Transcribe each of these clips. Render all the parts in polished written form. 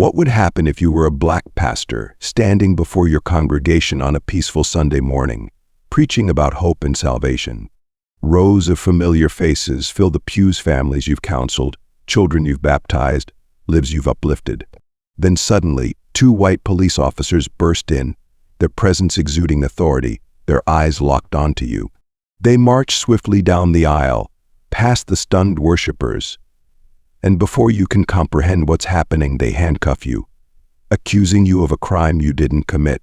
What would happen if you were a black pastor standing before your congregation on a peaceful Sunday morning, preaching about hope and salvation? Rows of familiar faces fill the pews, families you've counseled, children you've baptized, lives you've uplifted. Then suddenly, 2 white police officers burst in, their presence exuding authority, their eyes locked onto you. They march swiftly down the aisle, past the stunned worshipers, and before you can comprehend what's happening, they handcuff you, accusing you of a crime you didn't commit.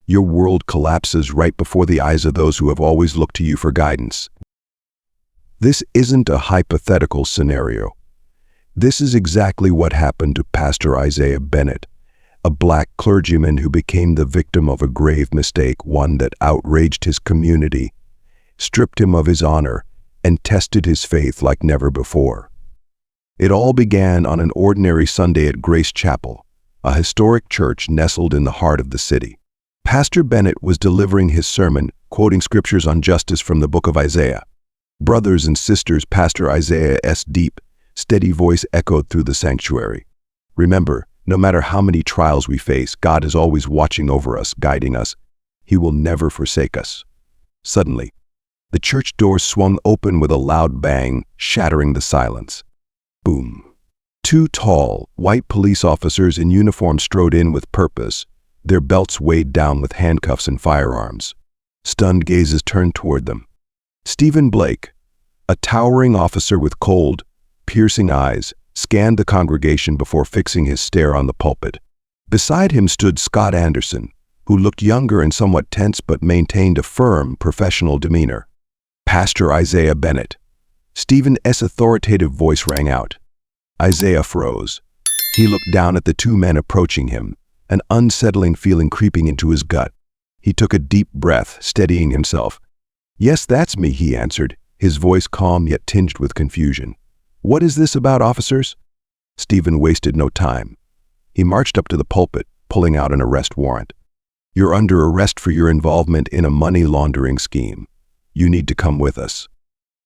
Your world collapses right before the eyes of those who have always looked to you for guidance. This isn't a hypothetical scenario. This is exactly what happened to Pastor Isaiah Bennett, a black clergyman who became the victim of a grave mistake, one that outraged his community, stripped him of his honor, and tested his faith like never before. It all began on an ordinary Sunday at Grace Chapel, a historic church nestled in the heart of the city. Pastor Bennett was delivering his sermon, quoting scriptures on justice from the book of Isaiah. Brothers and sisters, Pastor Isaiah's deep, steady voice echoed through the sanctuary. Remember, no matter how many trials we face, God is always watching over us, guiding us. He will never forsake us. Suddenly, the church doors swung open with a loud bang, shattering the silence. Boom. 2 tall, white police officers in uniform strode in with purpose, their belts weighed down with handcuffs and firearms. Stunned gazes turned toward them. Stephen Blake, a towering officer with cold, piercing eyes, scanned the congregation before fixing his stare on the pulpit. Beside him stood Scott Anderson, who looked younger and somewhat tense but maintained a firm, professional demeanor. Pastor Isaiah Bennett. Stephen's authoritative voice rang out. Isaiah froze. He looked down at the 2 men approaching him, an unsettling feeling creeping into his gut. He took a deep breath, steadying himself. "Yes, that's me," he answered, his voice calm yet tinged with confusion. "What is this about, officers?" Stephen wasted no time. He marched up to the pulpit, pulling out an arrest warrant. "You're under arrest for your involvement in a money laundering scheme. You need to come with us."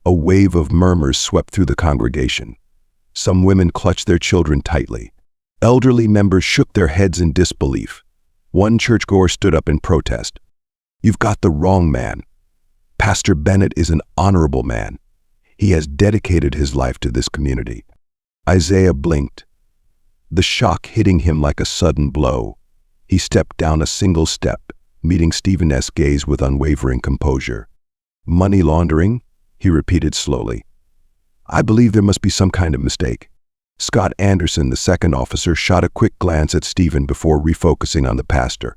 A wave of murmurs swept through the congregation. Some women clutched their children tightly. Elderly members shook their heads in disbelief. One churchgoer stood up in protest. "You've got the wrong man. Pastor Bennett is an honorable man. He has dedicated his life to this community." Isaiah blinked, the shock hitting him like a sudden blow. He stepped down a single step, meeting Stephen's gaze with unwavering composure. "Money laundering?" he repeated slowly. "I believe there must be some kind of mistake." Scott Anderson, the second officer, shot a quick glance at Stephen before refocusing on the pastor.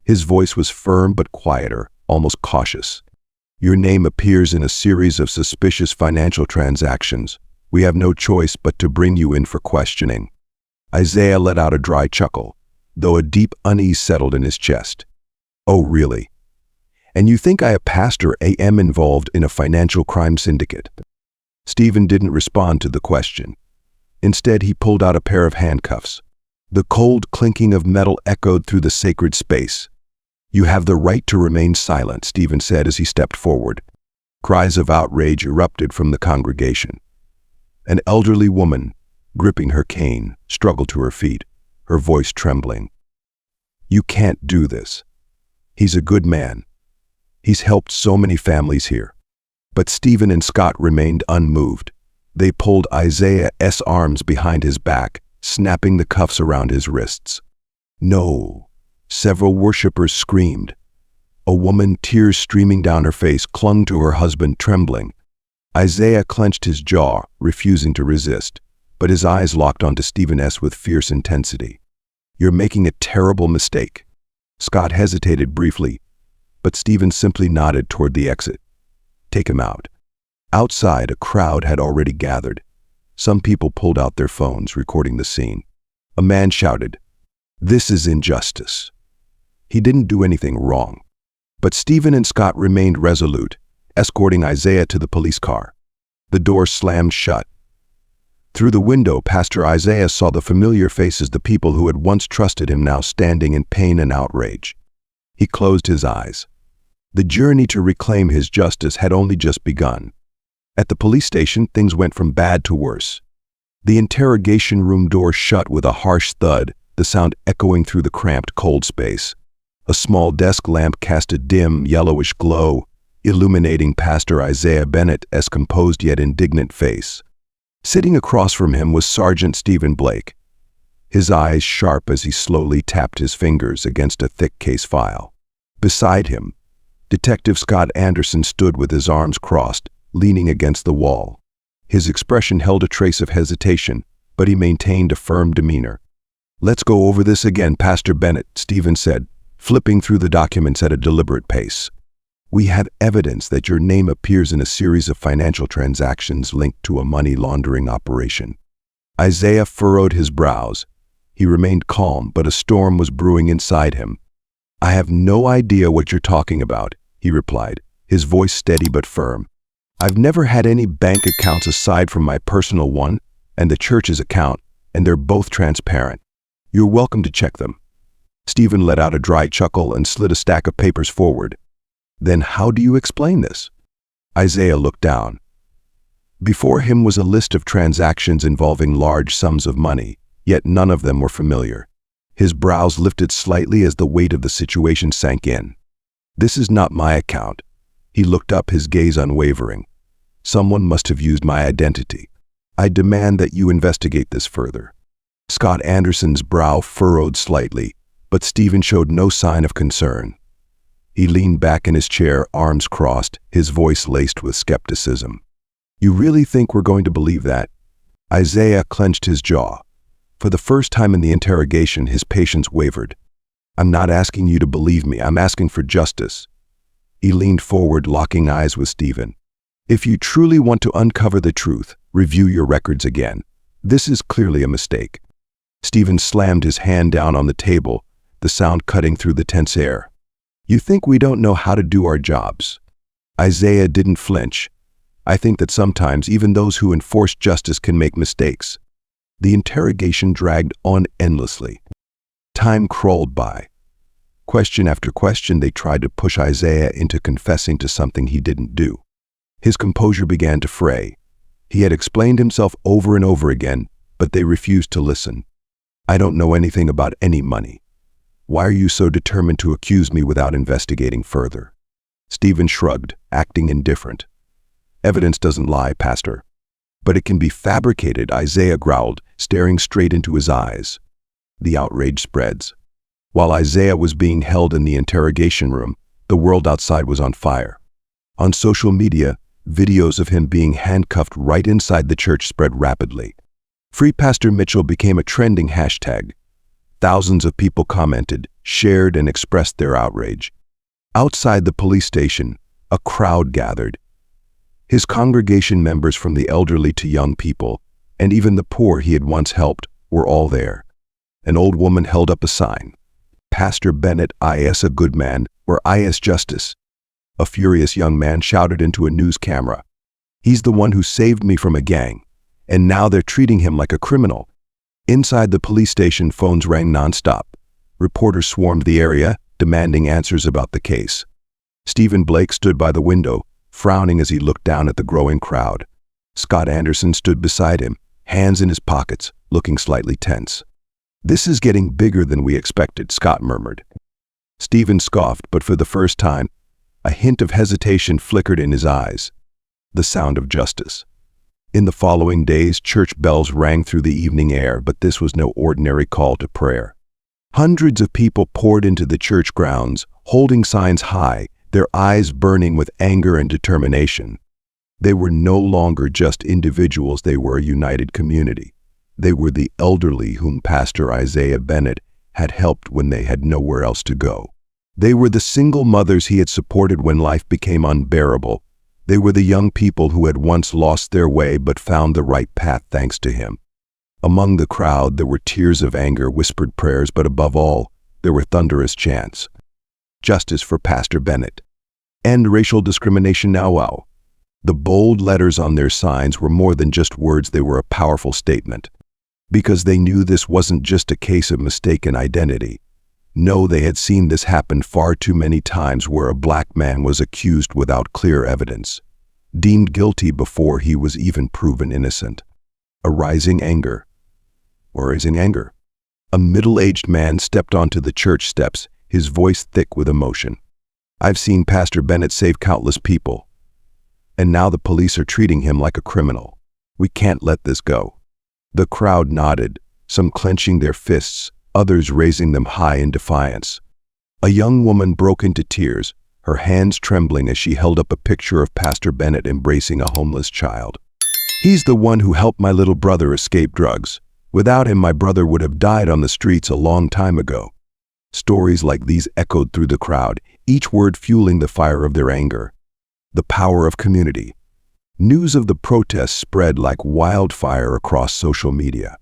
His voice was firm but quieter, almost cautious. "Your name appears in a series of suspicious financial transactions. We have no choice but to bring you in for questioning." Isaiah let out a dry chuckle, though a deep unease settled in his chest. "Oh, really? And you think I, a pastor, am involved in a financial crime syndicate?" Stephen didn't respond to the question. Instead, he pulled out a pair of handcuffs. The cold clinking of metal echoed through the sacred space. "You have the right to remain silent," Stephen said as he stepped forward. Cries of outrage erupted from the congregation. An elderly woman, gripping her cane, struggled to her feet, her voice trembling. "You can't do this. He's a good man. He's helped so many families here." But Stephen and Scott remained unmoved. They pulled Isaiah's arms behind his back, snapping the cuffs around his wrists. "No!" Several worshippers screamed. A woman, tears streaming down her face, clung to her husband, trembling. Isaiah clenched his jaw, refusing to resist, but his eyes locked onto Stephen's with fierce intensity. "You're making a terrible mistake." Scott hesitated briefly, but Stephen simply nodded toward the exit. "Take him out." Outside, a crowd had already gathered. Some people pulled out their phones, recording the scene. A man shouted, "This is injustice." He didn't do anything wrong. But Stephen and Scott remained resolute, escorting Isaiah to the police car. The door slammed shut. Through the window, Pastor Isaiah saw the familiar faces, the people who had once trusted him now standing in pain and outrage. He closed his eyes. The journey to reclaim his justice had only just begun. At the police station, things went from bad to worse. The interrogation room door shut with a harsh thud, the sound echoing through the cramped cold space. A small desk lamp cast a dim, yellowish glow, illuminating Pastor Isaiah Bennett's composed yet indignant face. Sitting across from him was Sergeant Stephen Blake, his eyes sharp as he slowly tapped his fingers against a thick case file. Beside him, Detective Scott Anderson stood with his arms crossed, leaning against the wall. His expression held a trace of hesitation, but he maintained a firm demeanor. "Let's go over this again, Pastor Bennett," Stephen said, flipping through the documents at a deliberate pace. "We have evidence that your name appears in a series of financial transactions linked to a money laundering operation." Isaiah furrowed his brows. He remained calm, but a storm was brewing inside him. "I have no idea what you're talking about," he replied, his voice steady but firm. "I've never had any bank accounts aside from my personal one and the church's account, and they're both transparent. You're welcome to check them." Stephen let out a dry chuckle and slid a stack of papers forward. "Then how do you explain this?" Isaiah looked down. Before him was a list of transactions involving large sums of money, yet none of them were familiar. His brows lifted slightly as the weight of the situation sank in. "This is not my account." He looked up, his gaze unwavering. "Someone must have used my identity. I demand that you investigate this further." Scott Anderson's brow furrowed slightly, but Stephen showed no sign of concern. He leaned back in his chair, arms crossed, his voice laced with skepticism. "You really think we're going to believe that?" Isaiah clenched his jaw. For the first time in the interrogation, his patience wavered. "I'm not asking you to believe me, I'm asking for justice." He leaned forward, locking eyes with Stephen. "If you truly want to uncover the truth, review your records again. This is clearly a mistake." Stephen slammed his hand down on the table, the sound cutting through the tense air. "You think we don't know how to do our jobs?" Isaiah didn't flinch. "I think that sometimes even those who enforce justice can make mistakes." The interrogation dragged on endlessly. Time crawled by. Question after question, they tried to push Isaiah into confessing to something he didn't do. His composure began to fray. He had explained himself over and over again, but they refused to listen. "I don't know anything about any money. Why are you so determined to accuse me without investigating further?" Stephen shrugged, acting indifferent. "Evidence doesn't lie, Pastor." "But it can be fabricated," Isaiah growled, staring straight into his eyes. The outrage spreads. While Isaiah was being held in the interrogation room, the world outside was on fire. On social media, videos of him being handcuffed right inside the church spread rapidly. Free Pastor Mitchell became a trending hashtag. Thousands of people commented, shared, and expressed their outrage. Outside the police station, a crowd gathered. His congregation members, from the elderly to young people, and even the poor he had once helped, were all there. An old woman held up a sign. "Pastor Bennett is a good man," or "is justice." A furious young man shouted into a news camera, "He's the one who saved me from a gang, and now they're treating him like a criminal." Inside the police station, phones rang nonstop. Reporters swarmed the area, demanding answers about the case. Stephen Blake stood by the window, frowning as he looked down at the growing crowd. Scott Anderson stood beside him, hands in his pockets, looking slightly tense. "This is getting bigger than we expected," Scott murmured. Stephen scoffed, but for the first time, a hint of hesitation flickered in his eyes. The sound of justice. In the following days, church bells rang through the evening air, but this was no ordinary call to prayer. Hundreds of people poured into the church grounds, holding signs high, their eyes burning with anger and determination. They were no longer just individuals, they were a united community. They were the elderly whom Pastor Isaiah Bennett had helped when they had nowhere else to go. They were the single mothers he had supported when life became unbearable. They were the young people who had once lost their way but found the right path thanks to him. Among the crowd, there were tears of anger, whispered prayers, but above all, there were thunderous chants. "Justice for Pastor Bennett. End racial discrimination now." Wow. The bold letters on their signs were more than just words, they were a powerful statement. Because they knew this wasn't just a case of mistaken identity. No, they had seen this happen far too many times, where a black man was accused without clear evidence, deemed guilty before he was even proven innocent. A rising anger. A middle-aged man stepped onto the church steps, his voice thick with emotion. "I've seen Pastor Bennett save countless people, and now the police are treating him like a criminal. We can't let this go." The crowd nodded, some clenching their fists, others raising them high in defiance. A young woman broke into tears, her hands trembling as she held up a picture of Pastor Bennett embracing a homeless child. "He's the one who helped my little brother escape drugs. Without him, my brother would have died on the streets a long time ago." Stories like these echoed through the crowd, each word fueling the fire of their anger. The power of community. News of the protests spread like wildfire across social media.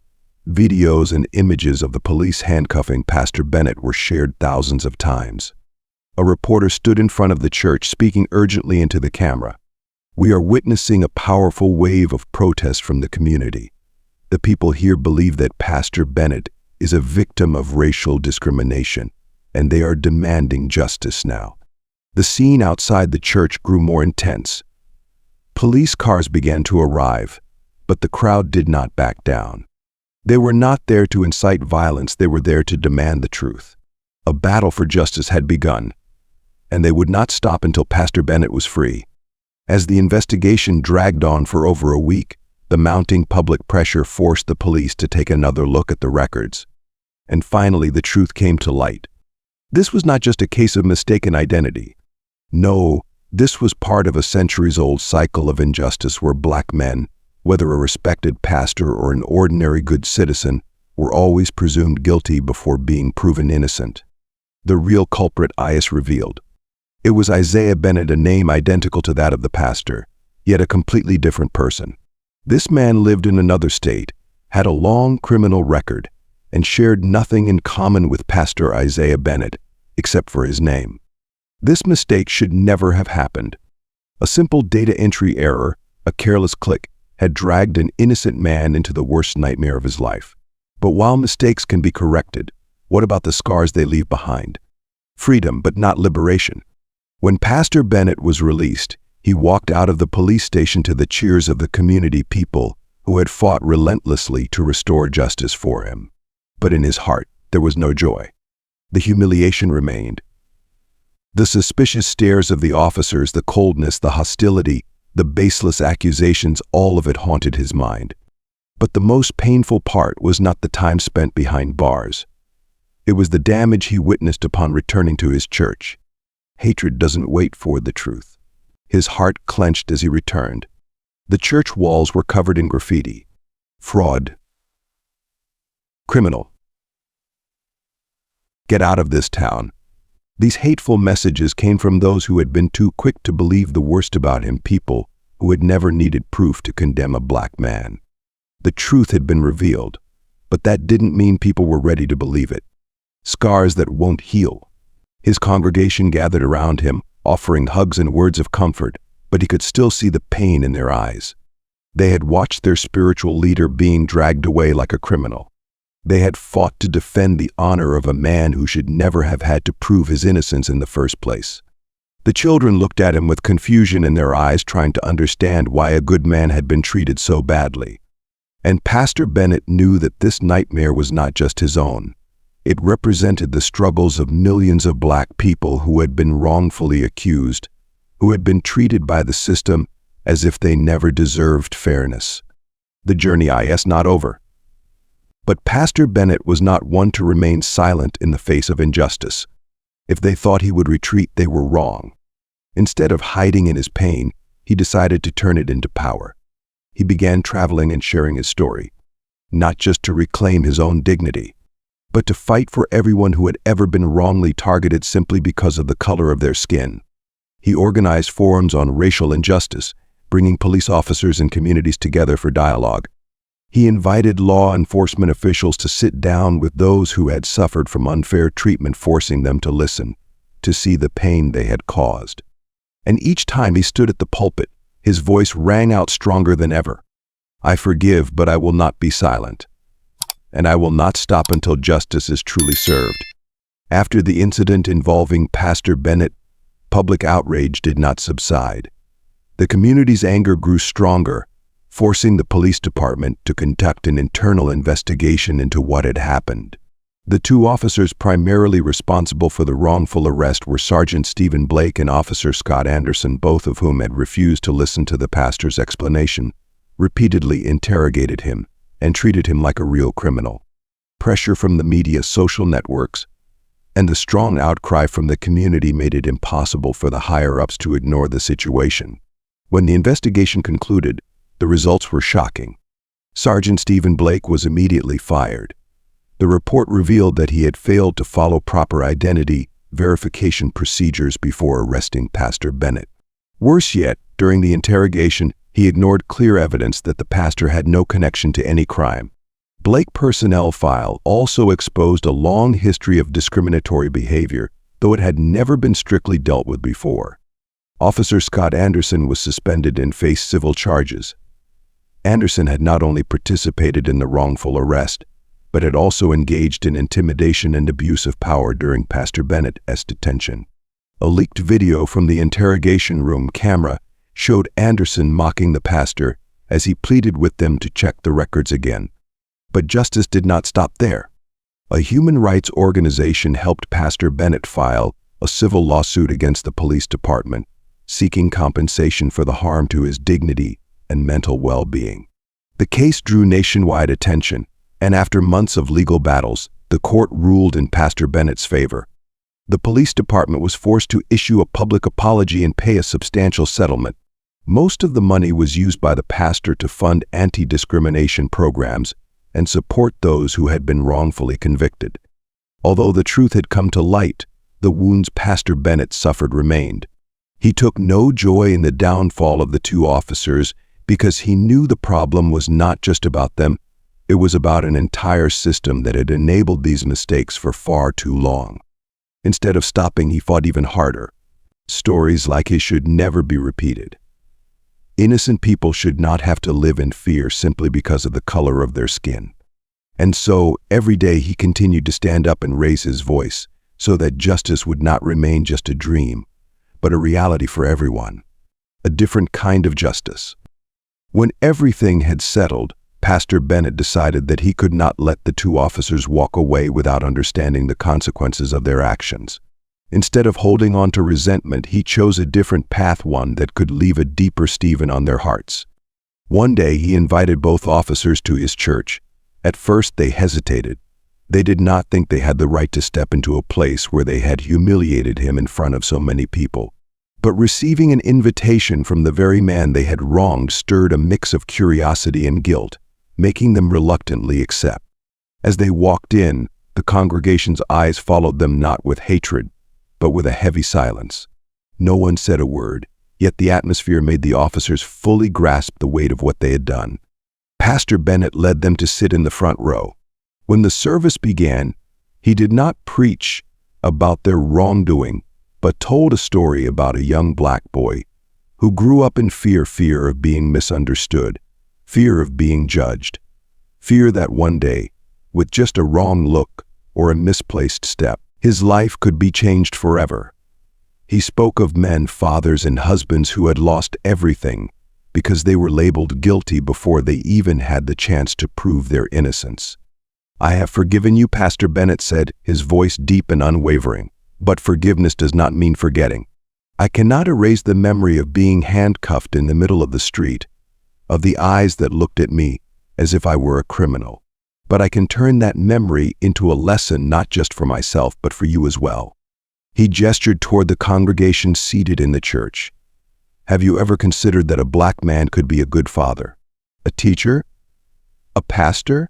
Videos and images of the police handcuffing Pastor Bennett were shared thousands of times. A reporter stood in front of the church speaking urgently into the camera. "We are witnessing a powerful wave of protest from the community. The people here believe that Pastor Bennett is a victim of racial discrimination, and they are demanding justice now." The scene outside the church grew more intense. Police cars began to arrive, but the crowd did not back down. They were not there to incite violence, they were there to demand the truth. A battle for justice had begun, and they would not stop until Pastor Bennett was free. As the investigation dragged on for over a week, the mounting public pressure forced the police to take another look at the records. And finally, the truth came to light. This was not just a case of mistaken identity. No, this was part of a centuries-old cycle of injustice where black men, whether a respected pastor or an ordinary good citizen, were always presumed guilty before being proven innocent. The real culprit IS revealed. It was Isaiah Bennett, a name identical to that of the pastor, yet a completely different person. This man lived in another state, had a long criminal record, and shared nothing in common with Pastor Isaiah Bennett, except for his name. This mistake should never have happened. A simple data entry error, a careless click, had dragged an innocent man into the worst nightmare of his life. But while mistakes can be corrected, what about the scars they leave behind? Freedom, but not liberation. When Pastor Bennett was released, he walked out of the police station to the cheers of the community people who had fought relentlessly to restore justice for him. But in his heart, there was no joy. The humiliation remained. The suspicious stares of the officers, the coldness, the hostility, the baseless accusations, all of it haunted his mind. But the most painful part was not the time spent behind bars. It was the damage he witnessed upon returning to his church. Hatred doesn't wait for the truth. His heart clenched as he returned. The church walls were covered in graffiti. Fraud. Criminal. Get out of this town. These hateful messages came from those who had been too quick to believe the worst about him, people who had never needed proof to condemn a black man. The truth had been revealed, but that didn't mean people were ready to believe it. Scars that won't heal. His congregation gathered around him, offering hugs and words of comfort, but he could still see the pain in their eyes. They had watched their spiritual leader being dragged away like a criminal. They had fought to defend the honor of a man who should never have had to prove his innocence in the first place. The children looked at him with confusion in their eyes, trying to understand why a good man had been treated so badly. And Pastor Bennett knew that this nightmare was not just his own. It represented the struggles of millions of black people who had been wrongfully accused, who had been treated by the system as if they never deserved fairness. The journey is not over. But Pastor Bennett was not one to remain silent in the face of injustice. If they thought he would retreat, they were wrong. Instead of hiding in his pain, he decided to turn it into power. He began traveling and sharing his story, not just to reclaim his own dignity, but to fight for everyone who had ever been wrongly targeted simply because of the color of their skin. He organized forums on racial injustice, bringing police officers and communities together for dialogue. He invited law enforcement officials to sit down with those who had suffered from unfair treatment, forcing them to listen, to see the pain they had caused. And each time he stood at the pulpit, his voice rang out stronger than ever. "I forgive, but I will not be silent. And I will not stop until justice is truly served." After the incident involving Pastor Bennett, public outrage did not subside. The community's anger grew stronger, forcing the police department to conduct an internal investigation into what had happened. The two officers primarily responsible for the wrongful arrest were Sergeant Stephen Blake and Officer Scott Anderson, both of whom had refused to listen to the pastor's explanation, repeatedly interrogated him, and treated him like a real criminal. Pressure from the media, social networks, and the strong outcry from the community made it impossible for the higher-ups to ignore the situation. When the investigation concluded, the results were shocking. Sergeant Stephen Blake was immediately fired. The report revealed that he had failed to follow proper identity verification procedures before arresting Pastor Bennett. Worse yet, during the interrogation, he ignored clear evidence that the pastor had no connection to any crime. Blake personnel file also exposed a long history of discriminatory behavior, though it had never been strictly dealt with before. Officer Scott Anderson was suspended and faced civil charges. Anderson had not only participated in the wrongful arrest, but had also engaged in intimidation and abuse of power during Pastor Bennett's detention. A leaked video from the interrogation room camera showed Anderson mocking the pastor as he pleaded with them to check the records again. But justice did not stop there. A human rights organization helped Pastor Bennett file a civil lawsuit against the police department, seeking compensation for the harm to his dignity and mental well-being. The case drew nationwide attention, and after months of legal battles, the court ruled in Pastor Bennett's favor. The police department was forced to issue a public apology and pay a substantial settlement. Most of the money was used by the pastor to fund anti-discrimination programs and support those who had been wrongfully convicted. Although the truth had come to light, the wounds Pastor Bennett suffered remained. He took no joy in the downfall of the two officers because he knew the problem was not just about them, it was about an entire system that had enabled these mistakes for far too long. Instead of stopping, he fought even harder. Stories like his should never be repeated. Innocent people should not have to live in fear simply because of the color of their skin. And so, every day he continued to stand up and raise his voice so that justice would not remain just a dream, but a reality for everyone. A different kind of justice. When everything had settled, Pastor Bennett decided that he could not let the two officers walk away without understanding the consequences of their actions. Instead of holding on to resentment, he chose a different path, one that could leave a deeper Stephen on their hearts. One day he invited both officers to his church. At first they hesitated. They did not think they had the right to step into a place where they had humiliated him in front of so many people. But receiving an invitation from the very man they had wronged stirred a mix of curiosity and guilt, making them reluctantly accept. As they walked in, the congregation's eyes followed them not with hatred, but with a heavy silence. No one said a word, yet the atmosphere made the officers fully grasp the weight of what they had done. Pastor Bennett led them to sit in the front row. When the service began, he did not preach about their wrongdoing, but told a story about a young black boy who grew up in fear of being misunderstood, fear of being judged, fear that one day, with just a wrong look or a misplaced step, his life could be changed forever. He spoke of men, fathers, and husbands who had lost everything because they were labeled guilty before they even had the chance to prove their innocence. "I have forgiven you," Pastor Bennett said, his voice deep and unwavering. "But forgiveness does not mean forgetting. I cannot erase the memory of being handcuffed in the middle of the street, of the eyes that looked at me as if I were a criminal. But I can turn that memory into a lesson not just for myself, but for you as well." He gestured toward the congregation seated in the church. "Have you ever considered that a black man could be a good father, a teacher, a pastor,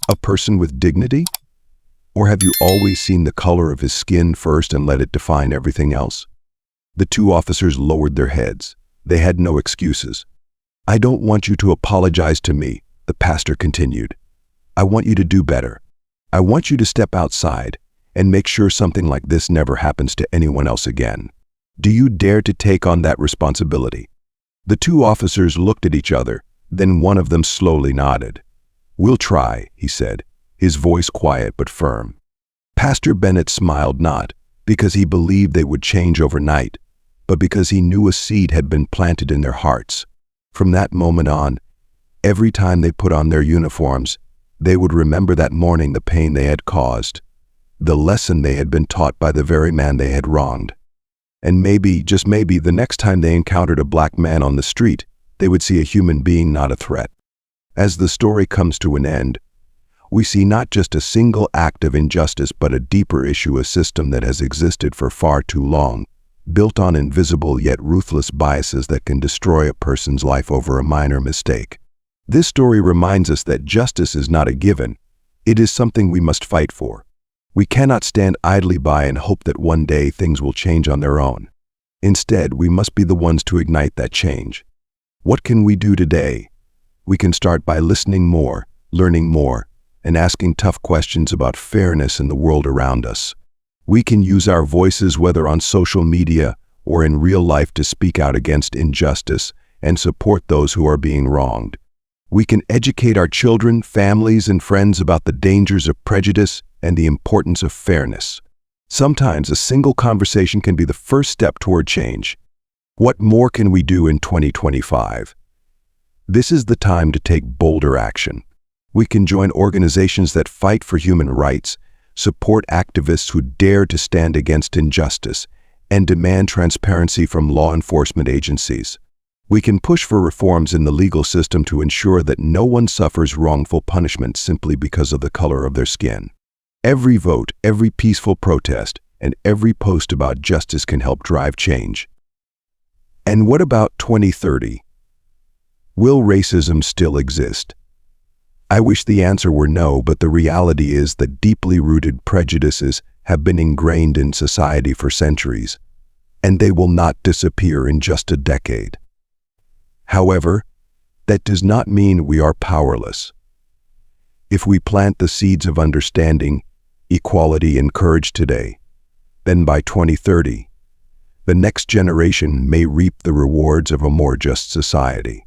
a person with dignity? Or have you always seen the color of his skin first and let it define everything else?" The two officers lowered their heads. They had no excuses. "I don't want you to apologize to me," the pastor continued. "I want you to do better. I want you to step outside and make sure something like this never happens to anyone else again. Do you dare to take on that responsibility?" The two officers looked at each other, then one of them slowly nodded. "We'll try," he said, his voice quiet but firm. Pastor Bennett smiled, not because he believed they would change overnight, but because he knew a seed had been planted in their hearts. From that moment on, every time they put on their uniforms, They would remember that morning the pain they had caused, the lesson they had been taught by the very man they had wronged. And maybe, just maybe, the next time they encountered a black man on the street, they would see a human being, not a threat. As the story comes to an end, we see not just a single act of injustice, but a deeper issue, a system that has existed for far too long, built on invisible yet ruthless biases that can destroy a person's life over a minor mistake. This story reminds us that justice is not a given. It is something we must fight for. We cannot stand idly by and hope that one day things will change on their own. Instead, we must be the ones to ignite that change. What can we do today? We can start by listening more, learning more, and asking tough questions about fairness in the world around us. We can use our voices, whether on social media or in real life, to speak out against injustice and support those who are being wronged. We can educate our children, families, and friends about the dangers of prejudice and the importance of fairness. Sometimes a single conversation can be the first step toward change. What more can we do in 2025? This is the time to take bolder action. We can join organizations that fight for human rights, support activists who dare to stand against injustice, and demand transparency from law enforcement agencies. We can push for reforms in the legal system to ensure that no one suffers wrongful punishment simply because of the color of their skin. Every vote, every peaceful protest, and every post about justice can help drive change. And what about 2030? Will racism still exist? I wish the answer were no, but the reality is that deeply rooted prejudices have been ingrained in society for centuries, and they will not disappear in just a decade. However, that does not mean we are powerless. If we plant the seeds of understanding, equality, and courage today, then by 2030, the next generation may reap the rewards of a more just society.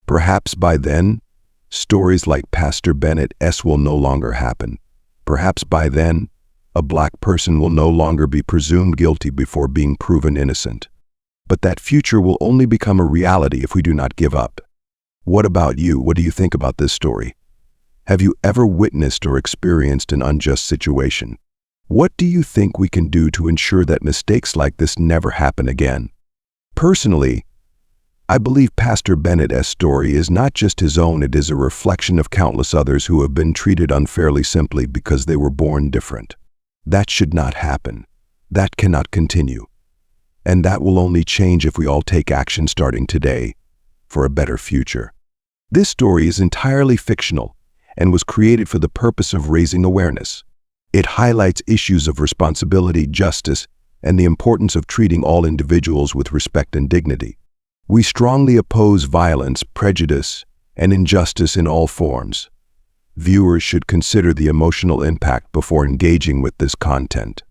Perhaps by then, stories like Pastor Bennett's will no longer happen. Perhaps by then, a black person will no longer be presumed guilty before being proven innocent. But that future will only become a reality if we do not give up. What about you? What do you think about this story? Have you ever witnessed or experienced an unjust situation? What do you think we can do to ensure that mistakes like this never happen again? Personally, I believe Pastor Bennett's story is not just his own, it is a reflection of countless others who have been treated unfairly simply because they were born different. That should not happen. That cannot continue. And that will only change if we all take action starting today for a better future. This story is entirely fictional and was created for the purpose of raising awareness. It highlights issues of responsibility, justice, and the importance of treating all individuals with respect and dignity. We strongly oppose violence, prejudice, and injustice in all forms. Viewers should consider the emotional impact before engaging with this content.